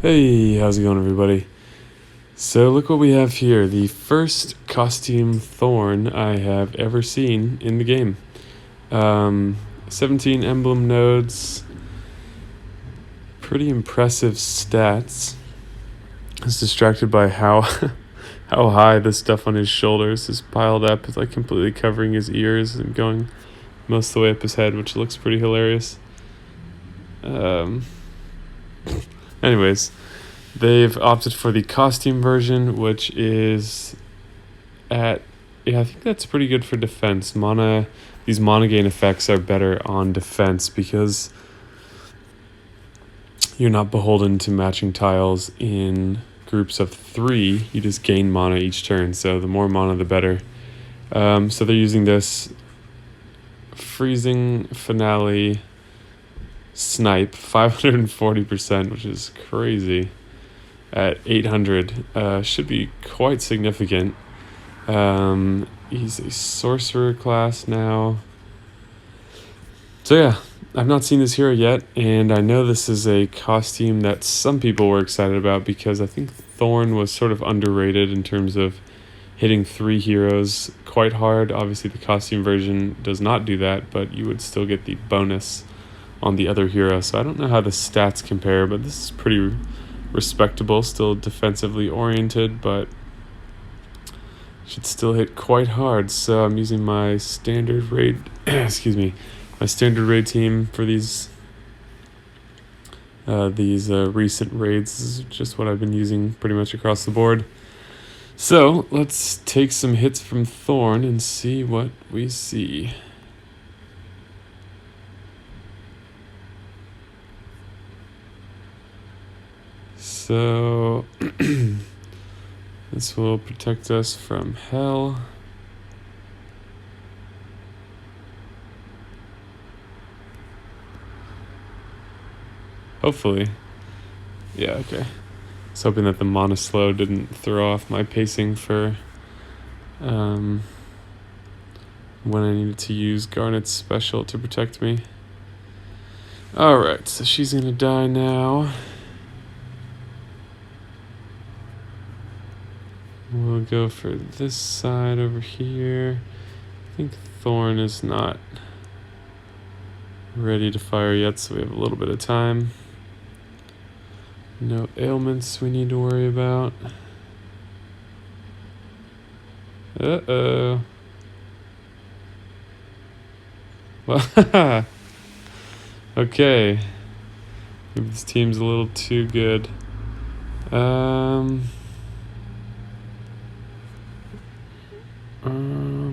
Hey, how's it going, everybody? So look what we have here. The first costume Thorne I have ever seen in the game. 17 emblem nodes. Pretty impressive stats. I was distracted by how how high the stuff on his shoulders is piled up. It's like completely covering his ears and going most of the way up his head, which looks pretty hilarious. Anyways, they've opted for the costume version, which is I think that's pretty good for defense. These mana gain effects are better on defense because you're not beholden to matching tiles in groups of 3. You just gain mana each turn, so the more mana, the better. So they're using this freezing finale snipe 540%, which is crazy. At 800, should be quite significant. He's a sorcerer class now. So yeah, I've not seen this hero yet, and I know this is a costume that some people were excited about because I think Thorne was sort of underrated in terms of hitting 3 heroes quite hard. Obviously the costume version does not do that, but you would still get the bonus on the other hero. So I don't know how the stats compare, but this is pretty respectable, still defensively oriented, but should still hit quite hard. So I'm using my standard raid my standard raid team for these recent raids. This is just what I've been using pretty much across the board. So let's take some hits from Thorne and see what we see. So this will protect us from hell. Hopefully. Yeah, okay. I was hoping that the mana slow didn't throw off my pacing for when I needed to use Garnet's special to protect me. Alright, so she's gonna die now. We'll go for this side over here. I think Thorne is not ready to fire yet, so we have a little bit of time. No ailments we need to worry about. Uh-oh. Well, okay. Maybe this team's a little too good. I'm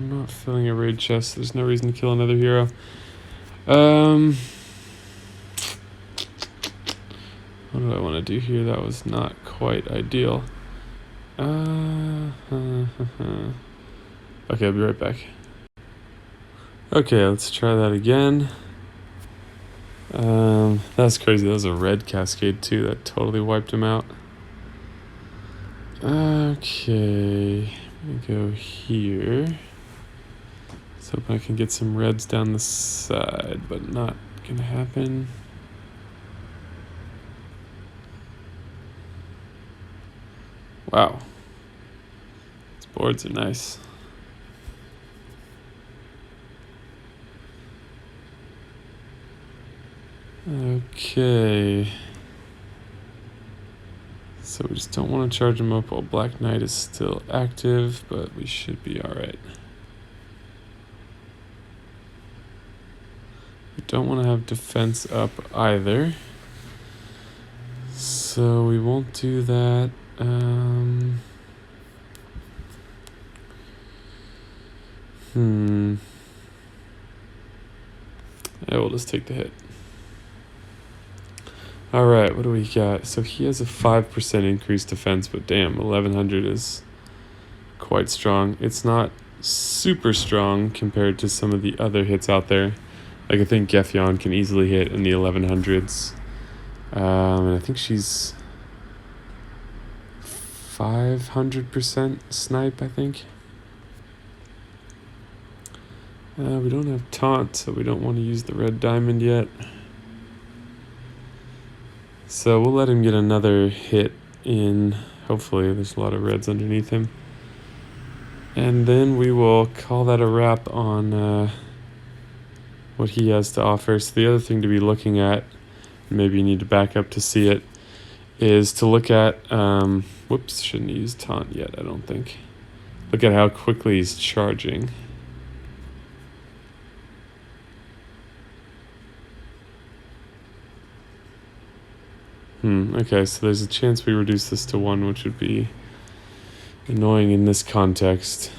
not filling a raid chest. There's no reason to kill another hero. What do I want to do here? That was not quite ideal. Okay, I'll be right back. Okay, let's try that again. That's crazy. That was a red cascade too. That totally wiped him out. Okay, I'm gonna go here. Let's hope I can get some reds down the side, but not gonna happen. Wow, these boards are nice. Okay. So we just don't want to charge him up while Black Knight is still active, but we should be alright. We don't want to have defense up either. So we won't do that. Yeah, we'll just take the hit. Alright, what do we got? So he has a 5% increased defense, but damn, 1100 is quite strong. It's not super strong compared to some of the other hits out there. Like I think Gefyon can easily hit in the 1100s. And I think she's 500% snipe, I think. We don't have taunt, so we don't want to use the red diamond yet. So we'll let him get another hit in. Hopefully there's a lot of reds underneath him. And then we will call that a wrap on what he has to offer. So the other thing to be looking at, maybe you need to back up to see it, is to look at, whoops, shouldn't use taunt yet, I don't think. Look at how quickly he's charging. Okay, so there's a chance we reduce this to 1, which would be annoying in this context.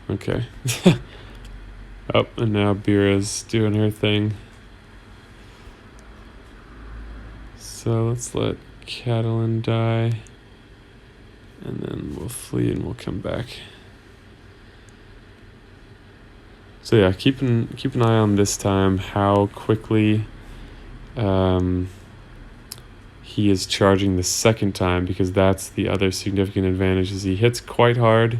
Okay. Oh, and now Bira's doing her thing. So let's let Catalan die. And then we'll flee and we'll come back. So yeah, keep an eye on this time how quickly he is charging the second time, because that's the other significant advantage, is he hits quite hard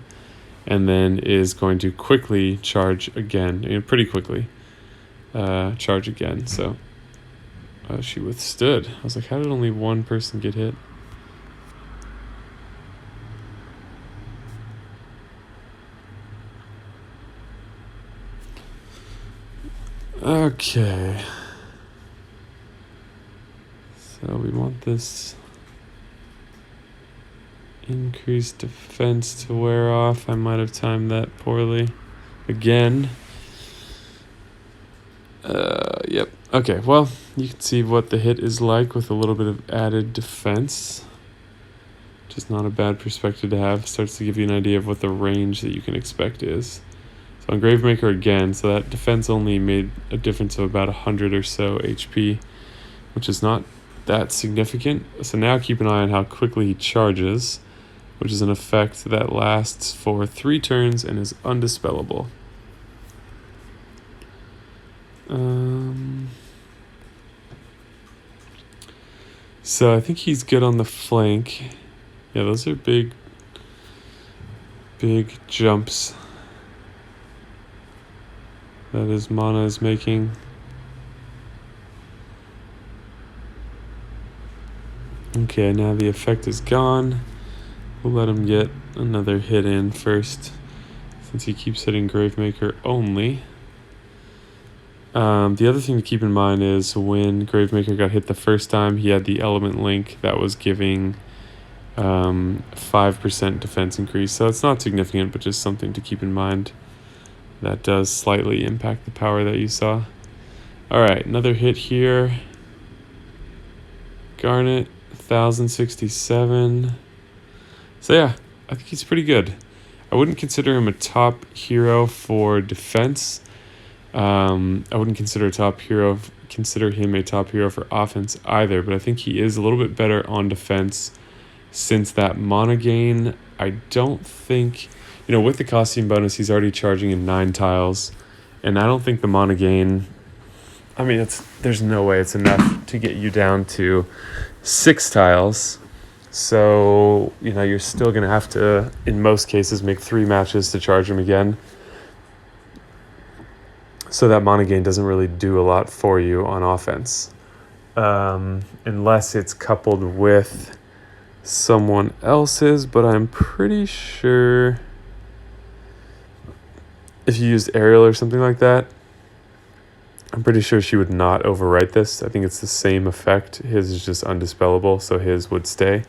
and then is going to quickly charge again, pretty quickly charge again. So she withstood. I was like, how did only one person get hit? Okay. So we want this increased defense to wear off. I might have timed that poorly again. Yep. Okay, well, you can see what the hit is like with a little bit of added defense. Which is not a bad perspective to have. Starts to give you an idea of what the range that you can expect is. So on Gravemaker again, so that defense only made a difference of about 100 or so HP, which is not that significant. So now keep an eye on how quickly he charges, which is an effect that lasts for 3 turns and is undispellable. So I think he's good on the flank. Yeah, those are big jumps that his mana is making. Okay, now the effect is gone. We'll let him get another hit in first, since he keeps hitting Gravemaker only. The other thing to keep in mind is when Gravemaker got hit the first time, he had the element link that was giving 5% defense increase. So it's not significant, but just something to keep in mind. That does slightly impact the power that you saw. Alright, another hit here. Garnet, 1067. So yeah, I think he's pretty good. I wouldn't consider him a top hero for defense. I wouldn't consider him a top hero for offense either, but I think he is a little bit better on defense since that mana gain. I don't think, with the costume bonus, he's already charging in 9 tiles, and I don't think the mana gain, there's no way it's enough to get you down to 6 tiles. So, you're still going to have to, in most cases, make 3 matches to charge him again. So that mana gain doesn't really do a lot for you on offense. Unless it's coupled with someone else's, but I'm pretty sure if you used Ariel or something like that, I'm pretty sure she would not overwrite this. I think it's the same effect. His is just undispellable, so his would stay.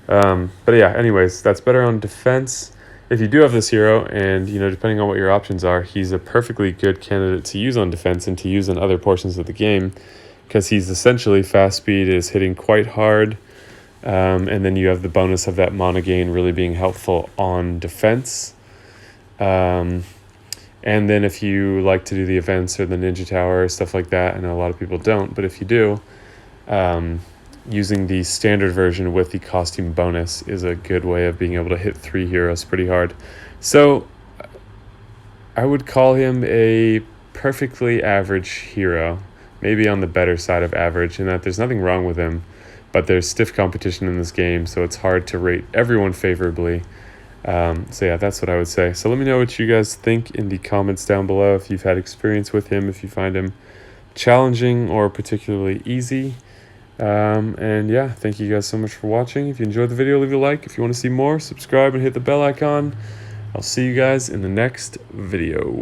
But yeah, anyways, that's better on defense. If you do have this hero, and depending on what your options are, he's a perfectly good candidate to use on defense and to use in other portions of the game, because he's essentially fast speed is hitting quite hard, and then you have the bonus of that mana gain really being helpful on defense. And then if you like to do the events or the Ninja Tower or stuff like that, I know a lot of people don't, but if you do, using the standard version with the costume bonus is a good way of being able to hit 3 heroes pretty hard. So I would call him a perfectly average hero, maybe on the better side of average, in that there's nothing wrong with him, but there's stiff competition in this game, so it's hard to rate everyone favorably. So yeah, that's what I would say. So let me know what you guys think in the comments down below, if you've had experience with him, if you find him challenging or particularly easy. And yeah, thank you guys so much for watching. If you enjoyed the video, leave a like. If you want to see more, subscribe and hit the bell icon. I'll see you guys in the next video.